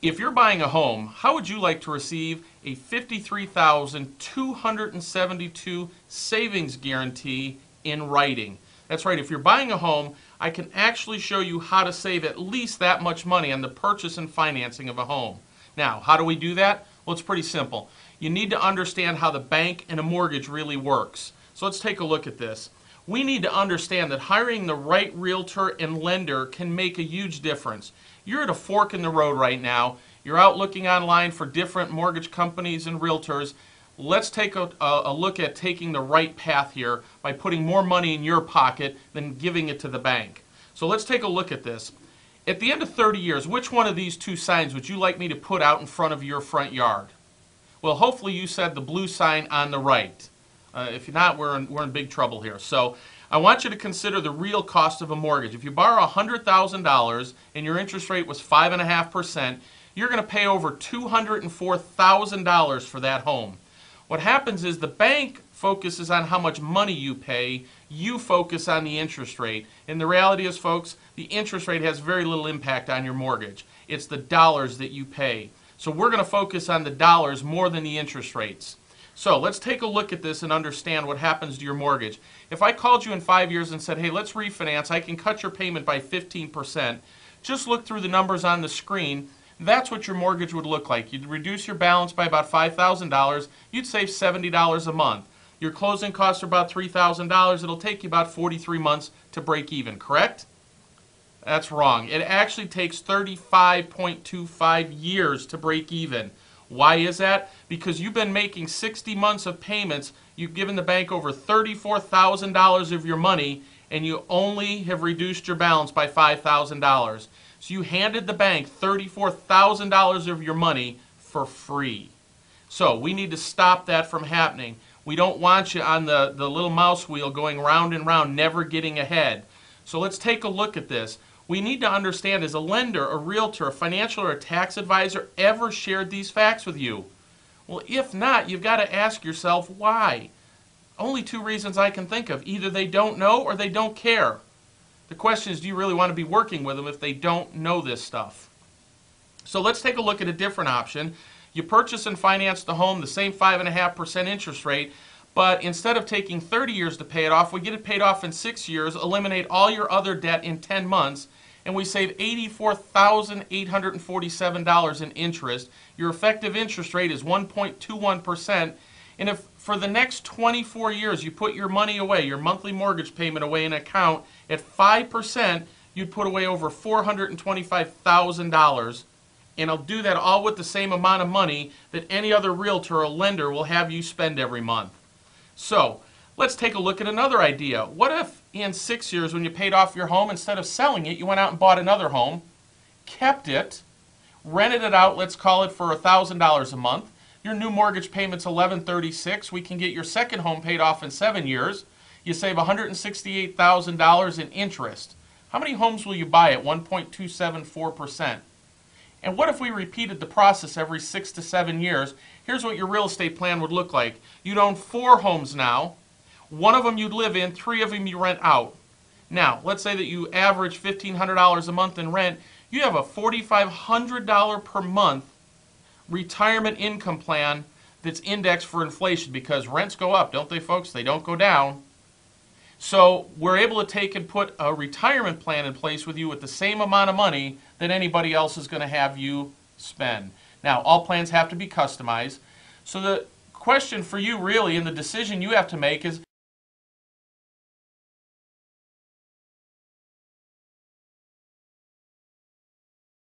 If you're buying a home, how would you like to receive a $53,272 savings guarantee in writing? That's right, if you're buying a home, I can actually show you how to save at least that much money on the purchase and financing of a home. Now, how do we do that? Well, it's pretty simple. You need to understand how the bank and a mortgage really works. So let's take a look at this. We need to understand that hiring the right realtor and lender can make a huge difference. You're at a fork in the road right now. You're out looking online for different mortgage companies and realtors. Let's take a look at taking the right path here by putting more money in your pocket than giving it to the bank. So let's take a look at this. At the end of 30 years, which one of these two signs would you like me to put out in front of your front yard? Well, hopefully you said the blue sign on the right. If you're not, we're in big trouble here. So I want you to consider the real cost of a mortgage. If you borrow $100,000 and your interest rate was 5.5%, you're going to pay over $204,000 for that home. What happens is the bank focuses on how much money you pay, you focus on the interest rate. And the reality is, folks, the interest rate has very little impact on your mortgage. It's the dollars that you pay. So we're going to focus on the dollars more than the interest rates. So let's take a look at this and understand what happens to your mortgage. If I called you in 5 years and said, hey, let's refinance, I can cut your payment by 15%, just look through the numbers on the screen. That's what your mortgage would look like. You'd reduce your balance by about $5,000. You'd save $70 a month. Your closing costs are about $3,000. It'll take you about 43 months to break even, correct? That's wrong. It actually takes 35.25 years to break even. Why is that? Because you've been making 60 months of payments. You've given the bank over $34,000 of your money, and you only have reduced your balance by $5,000. So you handed the bank $34,000 of your money for free. So we need to stop that from happening. We don't want you on the little mouse wheel going round and round, never getting ahead. So let's take a look at this. We need to understand, has a lender, a realtor, a financial, or a tax advisor ever shared these facts with you? Well, if not, you've got to ask yourself why. Only two reasons I can think of. Either they don't know or they don't care. The question is, do you really want to be working with them if they don't know this stuff? So let's take a look at a different option. You purchase and finance the home, the same 5.5% interest rate, but instead of taking 30 years to pay it off, we get it paid off in 6 years, eliminate all your other debt in 10 months, and we save $84,847 in interest. Your effective interest rate is 1.21%, and if for the next 24 years you put your money away, your monthly mortgage payment away in an account at 5%, you'd put away over $425,000, and I'll do that all with the same amount of money that any other realtor or lender will have you spend every month. So let's take a look at another idea. What if in 6 years when you paid off your home, instead of selling it, you went out and bought another home, kept it, rented it out, let's call it for $1,000 a month. Your new mortgage payment's $1,136. We can get your second home paid off in 7 years. You save $168,000 in interest. How many homes will you buy at 1.274%? And what if we repeated the process every 6 to 7 years? Here's what your real estate plan would look like. You'd own 4 homes now. 1 of them you'd live in, 3 of them you rent out. Now, let's say that you average $1,500 a month in rent. You have a $4,500 per month retirement income plan that's indexed for inflation, because rents go up, don't they, folks? They don't go down. So we're able to take and put a retirement plan in place with you with the same amount of money that anybody else is going to have you spend. Now, all plans have to be customized. So the question for you really, and the decision you have to make is